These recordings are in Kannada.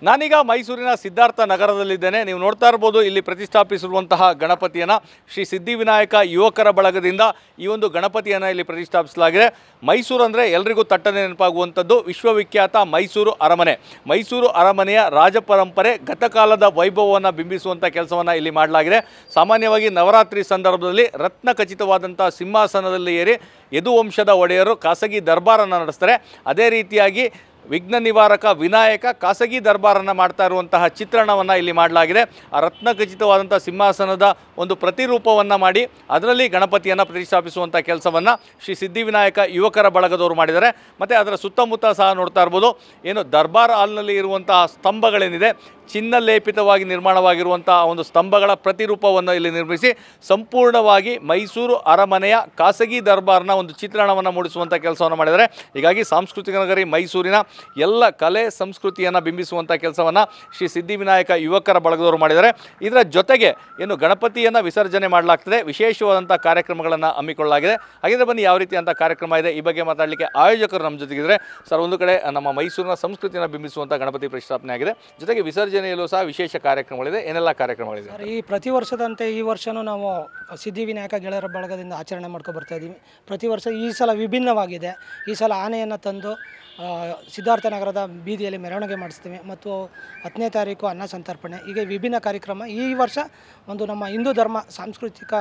ನಾನೀಗ ಮೈಸೂರಿನ ಸಿದ್ಧಾರ್ಥ ನಗರದಲ್ಲಿದ್ದೇನೆ. ನೀವು ನೋಡ್ತಾ ಇರಬಹುದು ಇಲ್ಲಿ ಪ್ರತಿಷ್ಠಾಪಿಸಿರುವಂತಹ ಗಣಪತಿಯನ್ನು ಶ್ರೀ ಸಿದ್ಧಿವಿನಾಯಕ ಯುವಕರ ಬಳಗದಿಂದ ಈ ಒಂದು ಗಣಪತಿಯನ್ನು ಇಲ್ಲಿ ಪ್ರತಿಷ್ಠಾಪಿಸಲಾಗಿದೆ. ಮೈಸೂರು ಅಂದರೆ ಎಲ್ರಿಗೂ ತಟ್ಟನೆ ನೆನಪಾಗುವಂಥದ್ದು ವಿಶ್ವವಿಖ್ಯಾತ ಮೈಸೂರು ಅರಮನೆ. ಮೈಸೂರು ಅರಮನೆಯ ರಾಜಪರಂಪರೆ ಗತಕಾಲದ ವೈಭವವನ್ನು ಬಿಂಬಿಸುವಂಥ ಕೆಲಸವನ್ನು ಇಲ್ಲಿ ಮಾಡಲಾಗಿದೆ. ಸಾಮಾನ್ಯವಾಗಿ ನವರಾತ್ರಿ ಸಂದರ್ಭದಲ್ಲಿ ರತ್ನ ಖಚಿತವಾದಂಥ ಸಿಂಹಾಸನದಲ್ಲಿ ಏರಿ ಯದುವಂಶದ ಒಡೆಯರು ಖಾಸಗಿ ದರ್ಬಾರನ್ನು ನಡೆಸ್ತಾರೆ. ಅದೇ ರೀತಿಯಾಗಿ ವಿಘ್ನ ನಿವಾರಕ ವಿನಾಯಕ ಖಾಸಗಿ ದರ್ಬಾರನ್ನು ಮಾಡ್ತಾ ಇರುವಂತಹ ಚಿತ್ರಣವನ್ನು ಇಲ್ಲಿ ಮಾಡಲಾಗಿದೆ. ಆ ರತ್ನ ಖಚಿತವಾದಂಥ ಸಿಂಹಾಸನದ ಒಂದು ಪ್ರತಿರೂಪವನ್ನು ಮಾಡಿ ಅದರಲ್ಲಿ ಗಣಪತಿಯನ್ನು ಪ್ರತಿಷ್ಠಾಪಿಸುವಂಥ ಕೆಲಸವನ್ನು ಶ್ರೀ ಸಿದ್ಧಿವಿನಾಯಕ ಯುವಕರ ಬಳಗದವರು ಮಾಡಿದ್ದಾರೆ. ಮತ್ತು ಅದರ ಸುತ್ತಮುತ್ತ ಸಹ ನೋಡ್ತಾ ಇರ್ಬೋದು, ಏನು ದರ್ಬಾರ್ ಹಾಲ್ನಲ್ಲಿ ಇರುವಂತಹ ಸ್ತಂಭಗಳೇನಿದೆ ಚಿನ್ನಲೇಪಿತವಾಗಿ ನಿರ್ಮಾಣವಾಗಿರುವಂಥ ಒಂದು ಸ್ತಂಭಗಳ ಪ್ರತಿರೂಪವನ್ನು ಇಲ್ಲಿ ನಿರ್ಮಿಸಿ ಸಂಪೂರ್ಣವಾಗಿ ಮೈಸೂರು ಅರಮನೆಯ ಖಾಸಗಿ ದರ್ಬಾರ್ನ ಒಂದು ಚಿತ್ರಣವನ್ನು ಮೂಡಿಸುವಂಥ ಕೆಲಸವನ್ನು ಮಾಡಿದ್ದಾರೆ. ಹೀಗಾಗಿ ಸಾಂಸ್ಕೃತಿಕ ನಗರಿ ಮೈಸೂರಿನ ಎಲ್ಲ ಕಲೆ ಸಂಸ್ಕೃತಿಯನ್ನು ಬಿಂಬಿಸುವಂಥ ಕೆಲಸವನ್ನು ಶ್ರೀ ಸಿದ್ಧಿವಿನಾಯಕ ಯುವಕರ ಬಳಗದವರು ಮಾಡಿದ್ದಾರೆ. ಇದರ ಜೊತೆಗೆ ಏನು ಗಣಪತಿಯನ್ನು ವಿಸರ್ಜನೆ ಮಾಡಲಾಗ್ತದೆ, ವಿಶೇಷವಾದಂಥ ಕಾರ್ಯಕ್ರಮಗಳನ್ನು ಹಮ್ಮಿಕೊಳ್ಳಲಾಗಿದೆ. ಹಾಗಿದ್ರೆ ಬನ್ನಿ ಯಾವ ರೀತಿಯಂಥ ಕಾರ್ಯಕ್ರಮ ಇದೆ ಈ ಬಗ್ಗೆ ಮಾತಾಡಲಿಕ್ಕೆ ಆಯೋಜಕರು ನಮ್ಮ ಜೊತೆಗಿದ್ದಾರೆ. ಸರ್, ಒಂದು ಕಡೆ ನಮ್ಮ ಮೈಸೂರಿನ ಸಂಸ್ಕೃತಿಯನ್ನು ಬಿಂಬಿಸುವಂಥ ಗಣಪತಿ ಪ್ರತಿಷ್ಠಾಪನೆ ಆಗಿದೆ, ಜೊತೆಗೆ ವಿಸರ್ಜನೆಯಲ್ಲೂ ಸಹ ವಿಶೇಷ ಕಾರ್ಯಕ್ರಮಗಳಿದೆ. ಏನೆಲ್ಲ ಕಾರ್ಯಕ್ರಮಗಳಿದೆ? ಈ ಪ್ರತಿ ವರ್ಷದಂತೆ ಈ ವರ್ಷವೂ ನಾವು ಸಿದ್ಧಿವಿನಾಯಕ ಗೆಳೆಯರ ಬಳಗದಿಂದ ಆಚರಣೆ ಮಾಡ್ಕೊ ಬರ್ತಾ ಇದ್ದೀವಿ. ಪ್ರತಿ ವರ್ಷ ಈ ಸಲ ವಿಭಿನ್ನವಾಗಿದೆ. ಈ ಸಲ ಆನೆಯನ್ನು ತಂದು ಸಿದ್ಧಾರ್ಥ ನಗರದ ಬೀದಿಯಲ್ಲಿ ಮೆರವಣಿಗೆ ಮಾಡಿಸ್ತೀವಿ ಮತ್ತು 10ನೇ ತಾರೀಕು ಅನ್ನ ಸಂತರ್ಪಣೆ, ಹೀಗೆ ವಿಭಿನ್ನ ಕಾರ್ಯಕ್ರಮ. ಈ ವರ್ಷ ಒಂದು ನಮ್ಮ ಹಿಂದೂ ಧರ್ಮ ಸಾಂಸ್ಕೃತಿಕ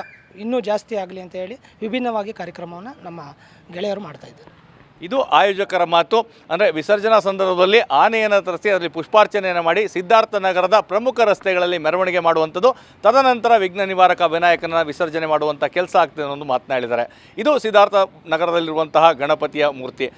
ಇನ್ನೂ ಜಾಸ್ತಿ ಆಗಲಿ ಅಂತ ಹೇಳಿ ವಿಭಿನ್ನವಾಗಿ ಕಾರ್ಯಕ್ರಮವನ್ನು ನಮ್ಮ ಗೆಳೆಯರು ಮಾಡ್ತಾಯಿದ್ದಾರೆ. ಇದು ಆಯೋಜಕರ ಮಾತು. ಅಂದರೆ ವಿಸರ್ಜನಾ ಸಂದರ್ಭದಲ್ಲಿ ಆನೆಯನ್ನು ತರಿಸಿ ಅದರಲ್ಲಿ ಪುಷ್ಪಾರ್ಚನೆಯನ್ನು ಮಾಡಿ ಸಿದ್ಧಾರ್ಥ ನಗರದ ಪ್ರಮುಖ ರಸ್ತೆಗಳಲ್ಲಿ ಮೆರವಣಿಗೆ ಮಾಡುವಂಥದ್ದು, ತದನಂತರ ವಿಘ್ನ ನಿವಾರಕ ವಿನಾಯಕನ ವಿಸರ್ಜನೆ ಮಾಡುವಂಥ ಕೆಲಸ ಆಗ್ತದೆ ಅನ್ನೋದು ಮಾತನಾಡಿದ್ದಾರೆ. ಇದು ಸಿದ್ಧಾರ್ಥ ನಗರದಲ್ಲಿರುವಂತಹ ಗಣಪತಿಯ ಮೂರ್ತಿ.